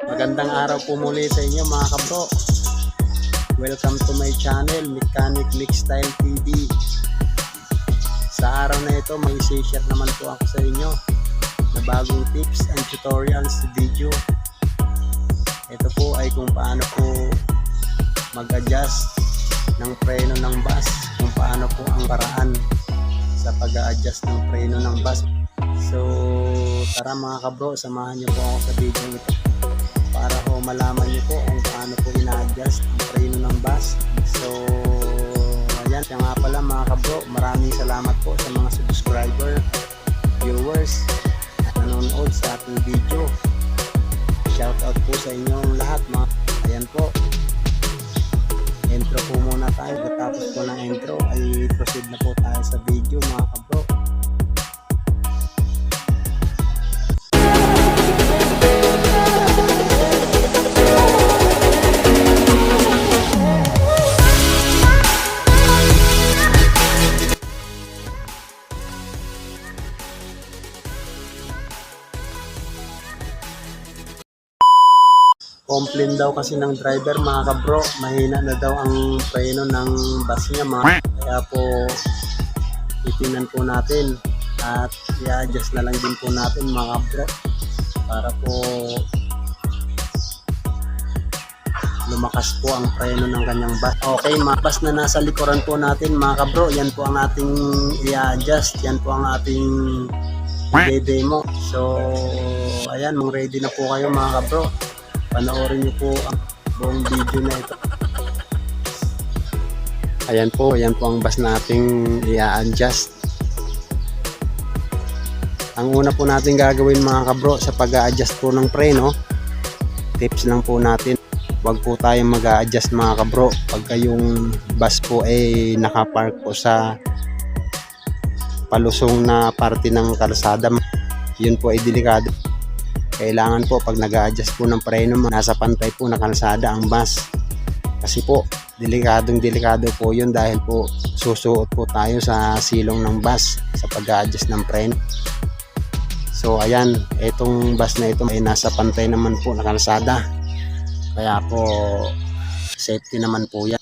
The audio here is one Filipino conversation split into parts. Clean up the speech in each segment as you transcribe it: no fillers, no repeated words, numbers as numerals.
Magandang araw po muli sa inyo mga kabro. Welcome to my channel, Mechanic Lifestyle TV. Sa araw na ito, may share naman po ako sa inyo na bagong tips and tutorials video. Ito po ay kung paano po mag-adjust ng preno ng bus, kung paano po ang paraan sa pag-a-adjust ng preno ng bus. So tara mga kabro, samahan niyo po ako sa video ito para ho malaman niyo po kung paano po ina-adjust ang preno ng bus. So ayan, siya nga pala mga kabro, maraming salamat po sa mga subscriber, viewers na nanonood sa ating video. Shout out po sa inyong lahat mga. Ayan po, intro po muna tayo. Tapos po ng intro ay proceed na po tayo sa video mga kabro. Complain daw kasi ng driver mga kabro, mahina na daw ang preno ng bus niya mga. Kaya po titingnan po natin at i-adjust na lang din po natin mga kabro para po lumakas po ang preno ng kanyang bus. Okay, mga bus na nasa likuran po natin mga kabro, yan po ang ating i-adjust, yan po ang ating demo. So ayan, ready na po kayo mga kabro. Panoorin niyo po ang buong video na ito. Ayan po ang bus nating i-adjust. Ang una po natin gagawin mga kabro sa pag-a-adjust po ng preno, tips lang po natin, huwag po tayong mag-a-adjust mga kabro pagka yung bus po ay nakapark po sa palusong na parte ng kalsada. Yun po ay delikado. Kailangan po pag nag-a-adjust po ng preno, nasa pantay po na kalsada ang bus. Kasi po, delikado po yun dahil po susuot po tayo sa silong ng bus sa pag-a-adjust ng preno. So ayan, itong bus na ito ay nasa pantay naman po na kalsada. Kaya po, safety naman po yan.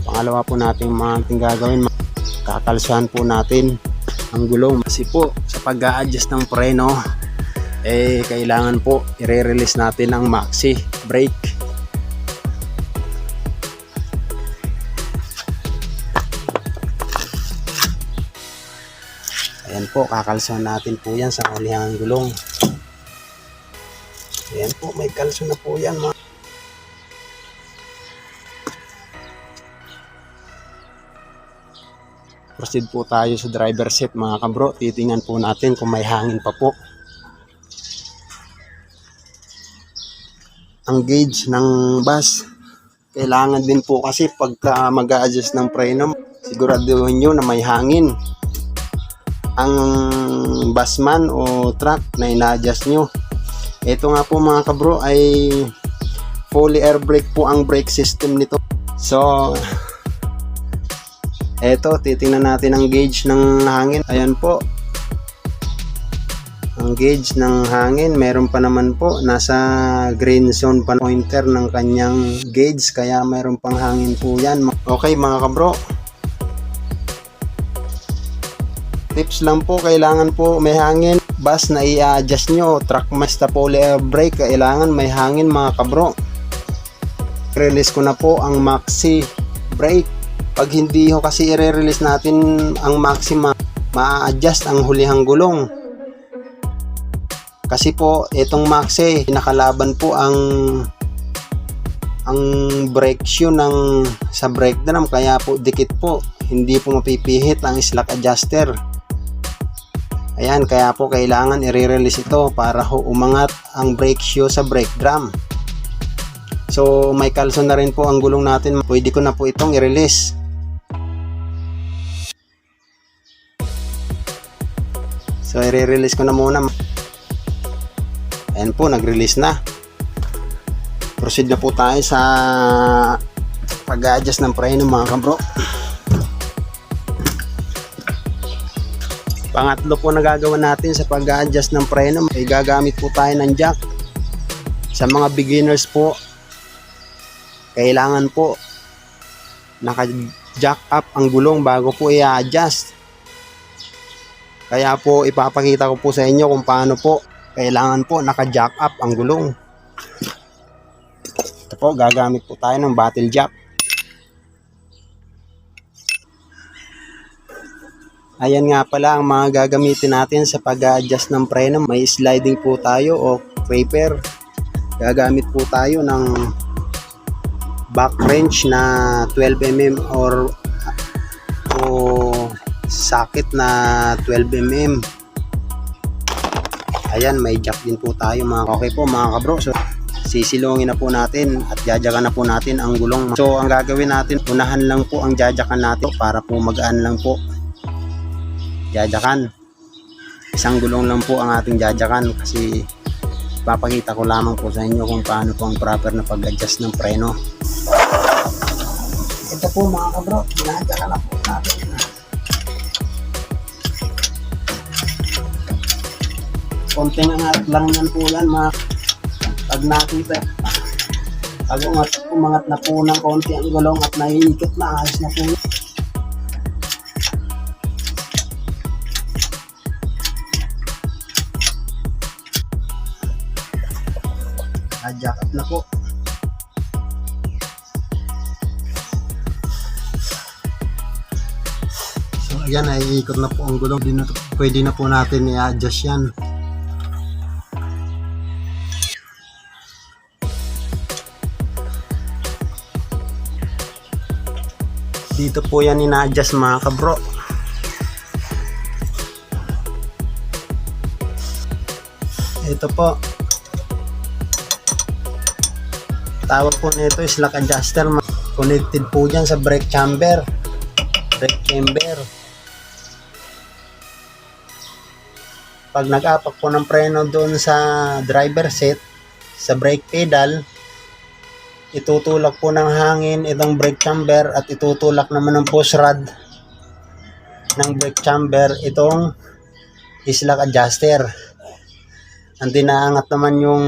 Pangalawa po natin gagawin, kakalsahan po natin ang gulong. Kasi po sa pag-a-adjust ng preno kailangan po i-release natin ang maxi brake. Ayan po, kakalsahan natin po yan sa ulihang gulong. Ayan po, may kalso na po yan mga. Proceed po tayo sa driver seat mga kabro. Titingnan po natin kung may hangin pa po. Ang gauge ng bus, kailangan din po kasi pagka mag-a-adjust ng preno, siguraduhin nyo na may hangin ang busman o truck na ina-adjust nyo. Ito nga po mga kabro ay fully air brake po ang brake system nito. So eto, titingnan natin ang gauge ng hangin. Ayan po, ang gauge ng hangin, meron pa naman po, nasa green zone pa pointer ng kanyang gauge, kaya meron pang hangin po yan. Okay mga kabro, tips lang po, kailangan po may hangin. Bus na i-adjust nyo, truck basta fully air brake, kailangan may hangin mga kabro. Release ko na po ang maxi brake. Pag hindi ho kasi i-release natin ang maxima, ma-adjust ang hulihang gulong. Kasi po itong maxi, nakalaban po ang brake shoe sa brake drum, kaya po dikit po, hindi po mapipihit ang slack adjuster. Ayan, kaya po kailangan i-release ito para ho umangat ang brake shoe sa brake drum. So may kalso na rin po ang gulong natin, pwede ko na po itong i-release. So i-release ko na muna. Ayan po, nag-release na. Proceed na po tayo sa pag-adjust ng preno mga kabro. Pangatlo po na gagawin natin sa pag-a-adjust ng preno ay gagamit po tayo ng jack. Sa mga beginners po, kailangan po naka-jack up ang gulong bago po i-adjust. Kaya po ipapakita ko po sa inyo kung paano po kailangan po naka-jack up ang gulong. Ito po, gagamit po tayo ng bottle jack. Ayan nga pala ang mga gagamitin natin sa pag-adjust ng preno. May sliding po tayo o creeper. Gagamit po tayo ng back wrench na 12mm o socket na 12mm. Ayan, may jack din po tayo mga. Okay po mga kabro. So, sisilungin na po natin at jajakan na po natin ang gulong. So, ang gagawin natin, unahan lang po ang jajakan natin para po magaan lang po. Jajakan. Isang gulong lang po ang ating jajakan kasi papakita ko lamang po sa inyo kung paano po ang proper na pag-adjust ng preno. Ito po mga kabro, jajakan na po natin. Konting angat lang yan po yan mga pag nakita. Pag umangat na po ng konti ang gulong at naiikot na, ayos na po yan. Jack up na po. So ayan, naiikot na po ang gulong. Pwede na po natin i-adjust yan. Dito po yan ina-adjust mga kabro. Ito po, tawag po nito is lock adjuster. Connected po dyan sa brake chamber. Pag nag-apak po ng preno doon sa driver seat, sa brake pedal, itutulak po ng hangin itong brake chamber at itutulak naman ng push rod ng brake chamber itong is lock adjuster. Ang dinaangat naman yung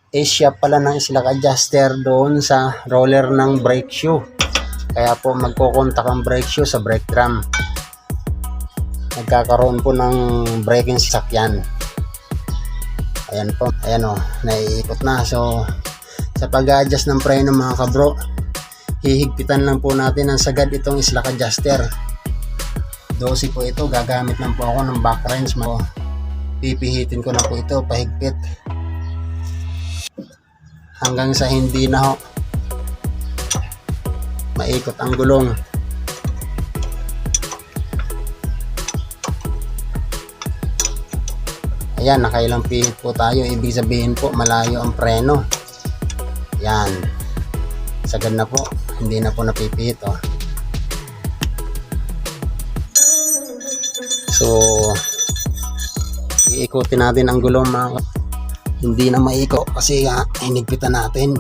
A-shape pala ng slack adjuster doon sa roller ng brake shoe. Kaya po magkokontak ang brake shoe sa brake drum. Nagkakaroon po ng braking sasakyan. Ayan po, ayan o, naiikot na. So sa pag-adjust ng preno mga kabro, hihigpitan lang po natin ang sagad itong slack adjuster. 12 po ito, gagamit lang po ako ng back wrench. Pipihitin ko na po ito, pahigpit hanggang sa hindi na maikot ang gulong. Ayan, nakailang pihit po tayo. Ibig sabihin po malayo ang preno. Yan, sagad na po, hindi na po napipihit oh. So iikutin natin ang gulong mga. Hindi na maiko kasi hinigpitan natin.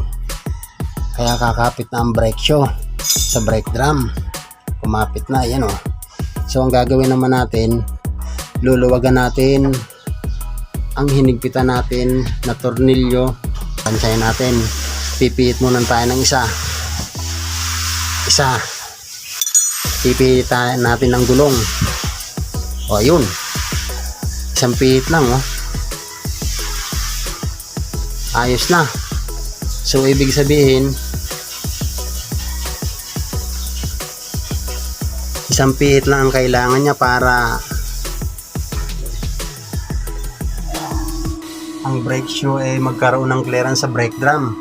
Kaya kakapit na ang brake shoe sa brake drum. Kumapit na, yan o. So ang gagawin naman natin, luluwagan natin ang hinigpitan natin na tornilyo. Pansayin natin. Pipihit muna tayo ng isa. Pipihit natin ang gulong. O ayun. Isang pihit lang o. Ayos na. So ibig sabihin, isang pihit lang ang kailangan niya para ang brake shoe ay magkaroon ng clearance sa brake drum.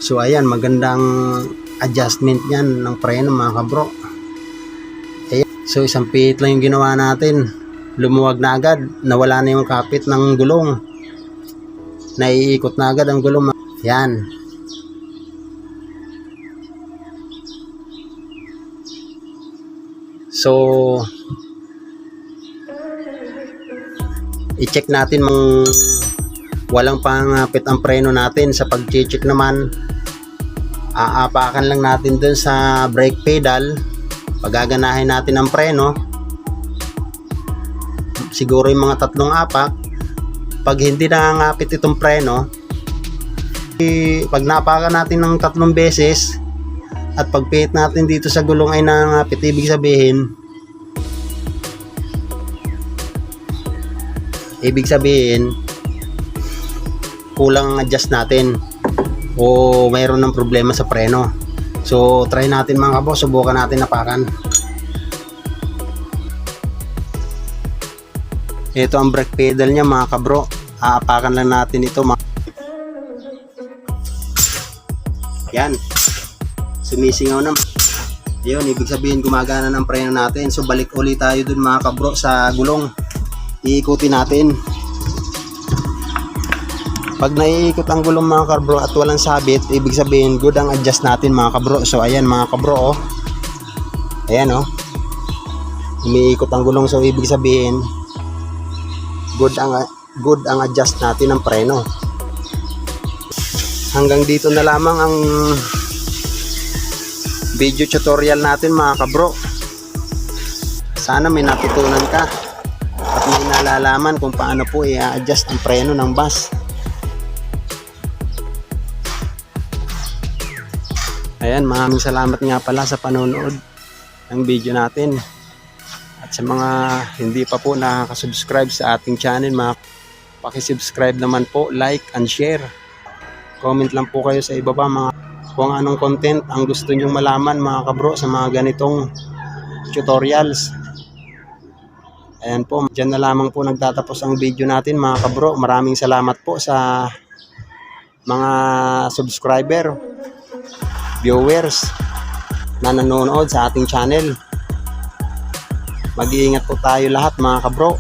So ayan, magandang adjustment yan ng preno mga kabro. Ayan. So isang pihit lang yung ginawa natin, lumuwag na agad, nawala na yung kapit ng gulong, naiikot na agad ang gulong. Yan. So i-check natin walang pangapit ang preno natin. Sa pag-check naman, aapakan lang natin dun sa brake pedal. Pagaganahin natin ang preno, siguro yung mga 3 apak. Pag hindi nangangapit itong preno, pag napakan natin ng 3 beses at pagpihit natin dito sa gulong ay nangangapit, ibig sabihin kulang ang adjust natin o mayroon ng problema sa preno. So try natin mga kabro, subukan natin napakan. Ito ang brake pedal niya mga kabro, aapakan lang natin ito yan, sumisingaw na. Yun, ibig sabihin gumagana ng preno natin. So balik ulit tayo dun mga kabro sa gulong, iikutin natin. Pag naiikot ang gulong mga kabro at walang sabit, ibig sabihin good ang adjust natin mga kabro. So ayan mga kabro, oh. Ayan, oh. Umiikot ang gulong, so ibig sabihin good ang adjust natin ng preno. Hanggang dito na lamang ang video tutorial natin mga kabro. Sana may natutunan ka at may nalalaman kung paano po i-adjust ang preno ng bus. Ayan, maraming salamat nga pala sa panonood ng video natin. At sa mga hindi pa po nakaka-subscribe sa ating channel, paki-subscribe naman po, like and share. Comment lang po kayo sa ibaba kung anong content ang gusto nyong malaman mga kabro sa mga ganitong tutorials. Ayan po, dyan na lamang po nagtatapos ang video natin mga kabro. Maraming salamat po sa mga subscriber, viewers na nanonood sa ating channel. Mag-iingat po tayo lahat mga kabro.